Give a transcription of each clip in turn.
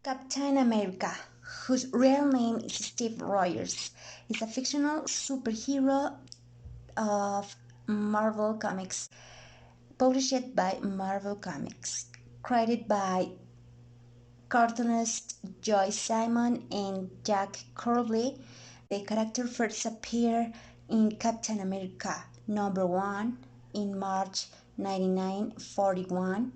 Captain America, whose real name is Steve Rogers, is a fictional superhero of Marvel Comics, published by Marvel Comics, created by cartoonist Joy Simon and Jack Kirby. The character first appeared in Captain America #1 in March 1941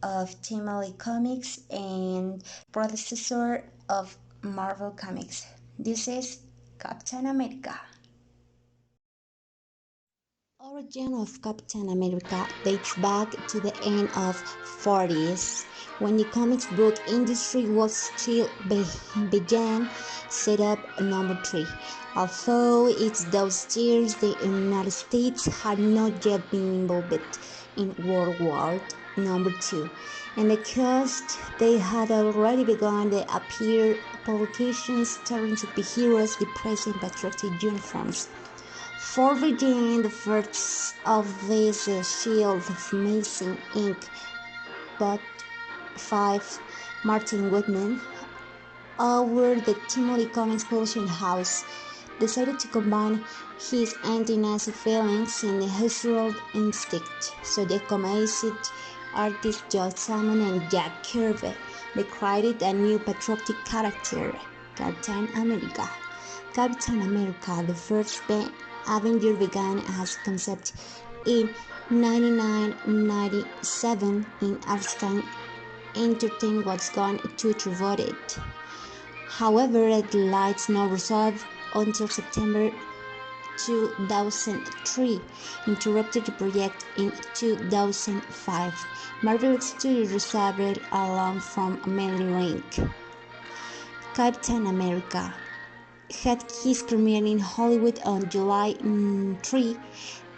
of Timely Comics and predecessor of Marvel Comics. This is Captain America. Origin of Captain America dates back to the end of 40s when the comics book industry was still began set up #3. Although it's those years the United States had not yet been involved in World War II, and because they had already begun to appear publications starring superheroes dressed in patriotic uniforms. For reading the first of these Shield of Amazing Inc. But 5. Martin Goodman, over the Timely Comics publishing house, decided to combine his anti-Nazi feelings and the historical instinct. So they commissioned artists Joe Simon and Jack Kirby. They created a new patriotic character, Captain America. Captain America, the first Avenger, began as a concept in 1997 in Artstein Entertainment was going to reboot it. However, it lights not resolved until September 2003, interrupted the project in 2005. Marvel Studios received a loan from Mailing Link. Captain America had his premiere in Hollywood on July 3,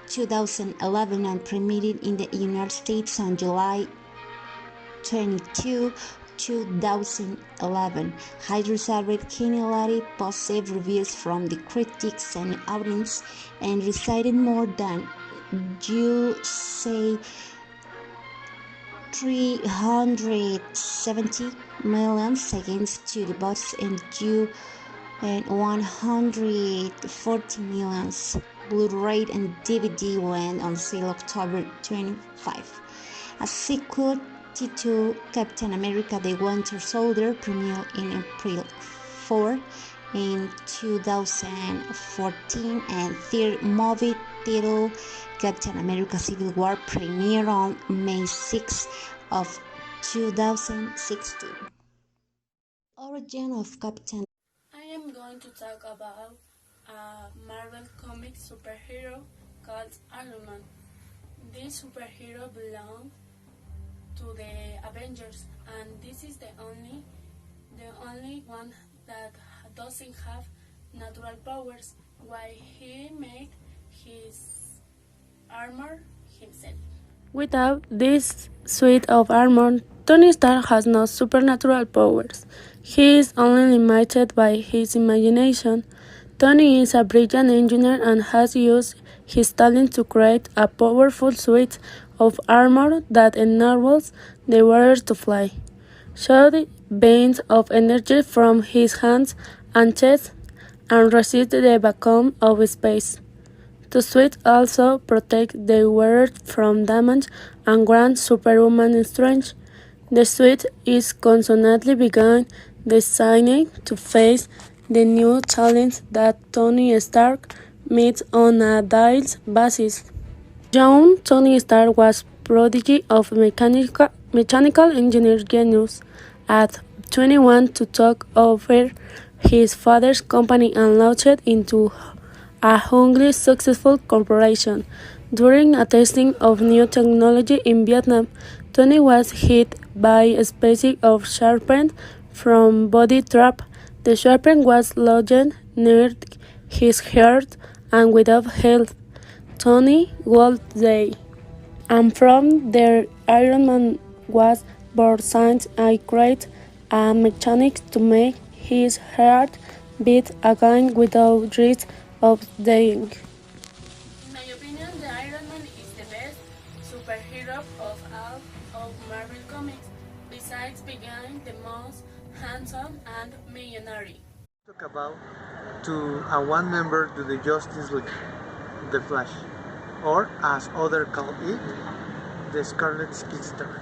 2011 and premiered in the United States on July 22, 2011. Has received highly positive reviews from the critics and audience and received more than $370 million against to the box and $140 million. Blu-ray and DVD went on sale October 25. A sequel to Captain America: The Winter Soldier premiered in April 4 in 2014, and third movie titled Captain America: Civil War premiered on May 6 of 2016. Origin of Captain. I am going to talk about a Marvel Comics superhero called Iron Man. This superhero belongs to the Avengers, and this is the only one that doesn't have natural powers, while he made his armor himself. Without this suit of armor, Tony Stark has no supernatural powers. He is only limited by his imagination. Tony is a brilliant engineer and has used his talent to create a powerful suit of armor that enables the wearer to fly, shoot beams of energy from his hands and chest, and resist the vacuum of space. The suit also protects the wearer from damage and grants superhuman strength. The suit is constantly being designed to face the new challenges that Tony Stark meets on a daily basis. Young Tony Stark was prodigy of mechanical engineer genius. At 21, to took over his father's company and launched into a hugely successful corporation. During a testing of new technology in Vietnam, Tony was hit by a species of serpent from body trap. The serpent was lodged near his heart, and without help, Tony would die. And from there, Iron Man was born since I created a mechanic to make his heart beat again without risk of dying. In my opinion, the Iron Man is the best superhero of all of Marvel Comics, besides being the most handsome, and millionaire. Talk about to a one member to the Justice League, the Flash, or as others call it, the Scarlet Speedster.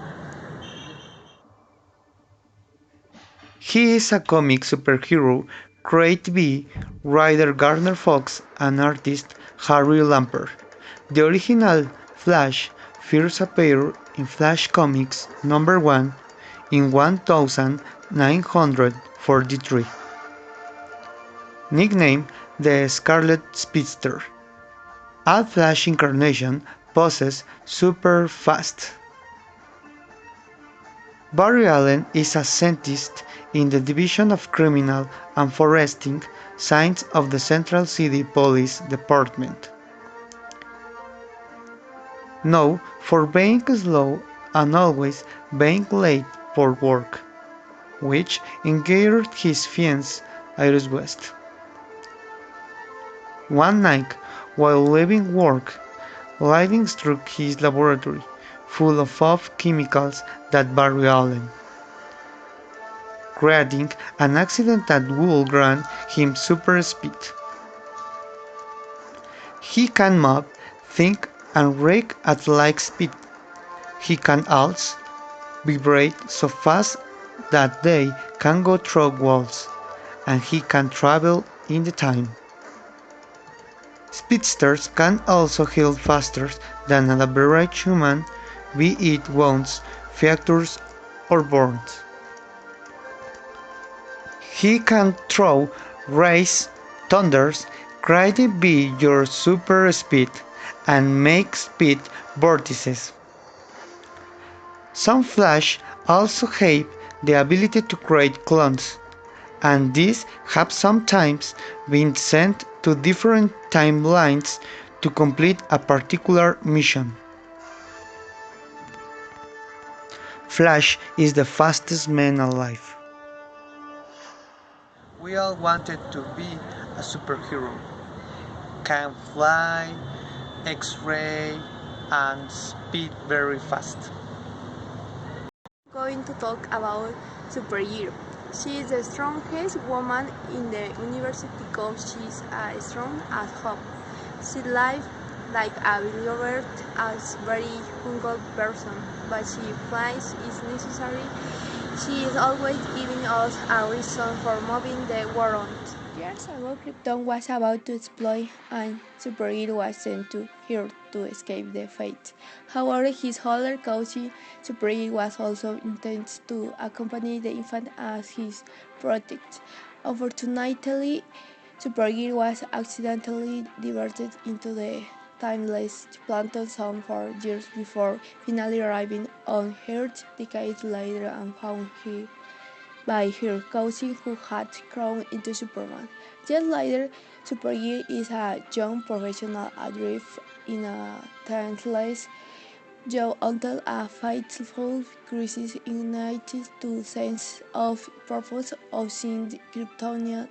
He is a comic superhero created by writer Gardner Fox and artist Harry Lampert. The original Flash first appeared in Flash Comics number 1 in 1943. Nicknamed the Scarlet Speedster, all Flash incarnations possess super fast. Barry Allen is a scientist in the Division of Criminal and Forensic Science of the Central City Police Department. Known for being slow and always being late for work, which angered his fiancée Iris West. One night, while leaving work, lightning struck his laboratory, full of chemicals that Barry Allen, creating an accident that would grant him super speed. He can move, think, and react at light speed. He can also vibrate so fast that they can go through walls, and he can travel in the time. Speedsters can also heal faster than an average human, be it wounds, fractures, or burns. He can throw rays, thunders, created by your super speed, and make speed vortices. Some Flash also have the ability to create clones, and these have sometimes been sent to different timelines to complete a particular mission. Flash is the fastest man alive. We all wanted to be a superhero. Can fly, X-ray, and speed very fast. Going to talk about superhero. She is the strongest woman in the universe because she is as strong as Hope. She lives like a beloved, as very humble person, but she flies is necessary. She is always giving us a reason for moving the world. Years ago, Krypton was about to explode and superhero was sent to Earth to escape the fate. However, his older cousin, superhero, was also intended to accompany the infant as his protect. Unfortunately, superhero was accidentally diverted into the timeless Planton Zone 4 years before finally arriving on Earth decades later and found here by her cousin who had grown into Superman. Years later, Supergirl is a young professional adrift in a talentless job until a fateful crisis ignites the sense of purpose of seeing the Kryptonian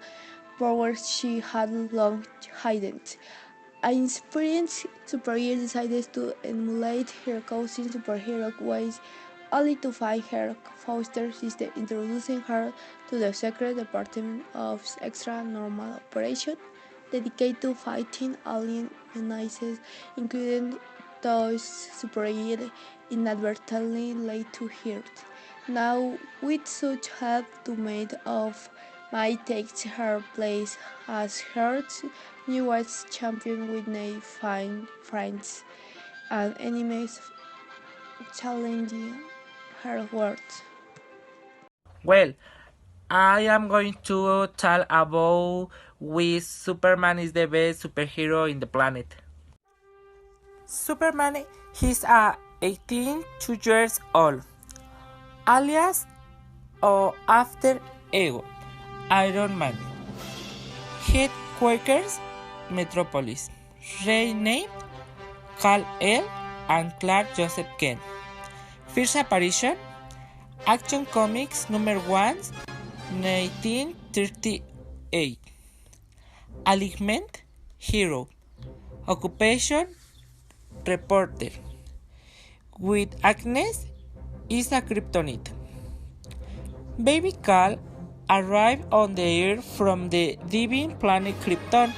powers she had long hidden. An inexperienced superhero decides to emulate her cousin's superhero ways, only to find her foster sister introducing her to the secret department of extra normal operation, dedicated to fighting alien menaces, including those superhero inadvertently laid to Earth. Now, with such help, to mate of might takes her place as Earth's newest champion with nay find friends and enemies challenging her words. Well, I am going to tell about why Superman is the best superhero in the planet. Superman is 82 years old, alias or after Ego, Iron Man. Headquarters, Metropolis. Renamed Kal-El and Clark Joseph Kent. First appearance, Action Comics number 1, 1938. Alignment, Hero. Occupation, Reporter. With Agnes is a Kryptonite. Baby Cal arrived on the Earth from the divine planet Krypton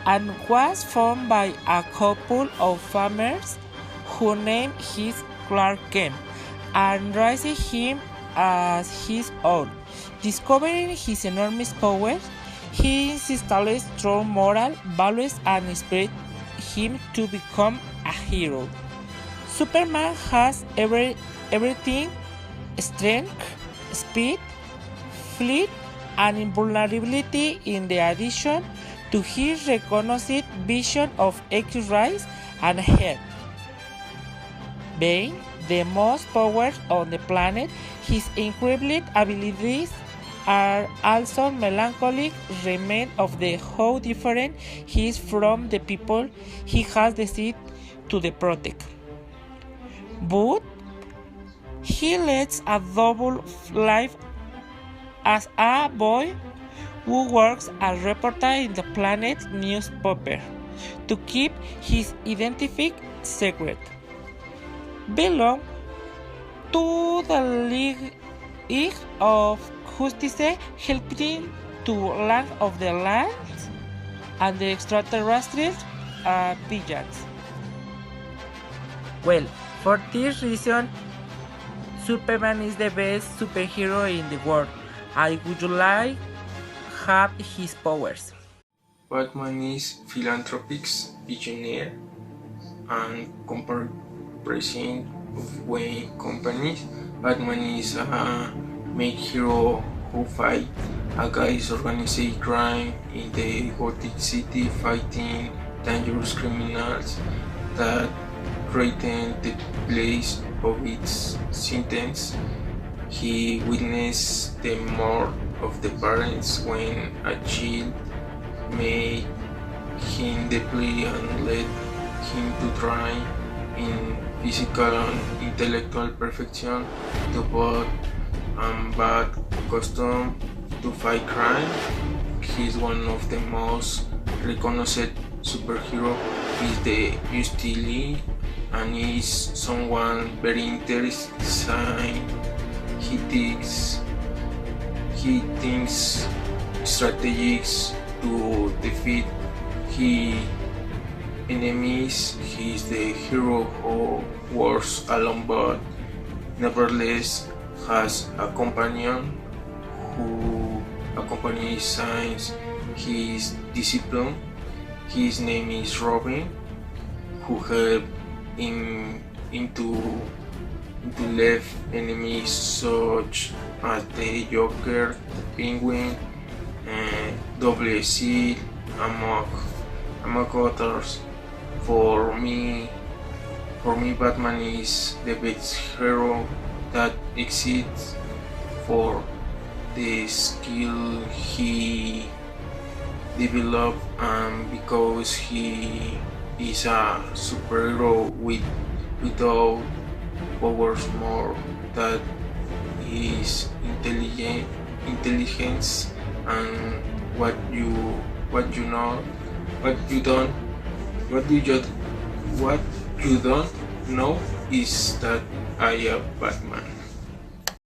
and was found by a couple of farmers who named him Clark Kent and raised him as his own. Discovering his enormous powers, he installed strong moral values and inspired him to become a hero. Superman has everything: strength, speed, fleet, and invulnerability in the addition to his recognized vision of X-rays and health. Being the most powerful on the planet, his incredible abilities are also melancholic remind of how different he is from the people he has decided to protect. But he leads a double life as a boy who works as a reporter in the planet's newspaper to keep his identity secret. Belong to the League of Justice, helping to land of the lands and the extraterrestrials pigeons. Well, for this reason, Superman is the best superhero in the world. I would like have his powers. Batman is philanthropic, visionary, and president of Wayne companies. Batman is a main hero who fight against organized crime in the Gothic City, fighting dangerous criminals that threaten the place of its sentence. He witnessed the murder of the parents when a child made him deeply and led him to try in physical and intellectual perfection to both bad custom to fight crime. He is one of the most recognized superheroes. Is the Justice League and is someone very interesting. He thinks strategies to defeat his enemies. He is the hero who works alone but nevertheless has a companion who accompanies his discipline. His name is Robin, who helped him into left enemies such as the Joker, Penguin, Double Seal, among others. For me, Batman is the best hero that exists for the skill he developed and because he is a superhero without powers more that his intelligence and what you don't know is that I am Batman.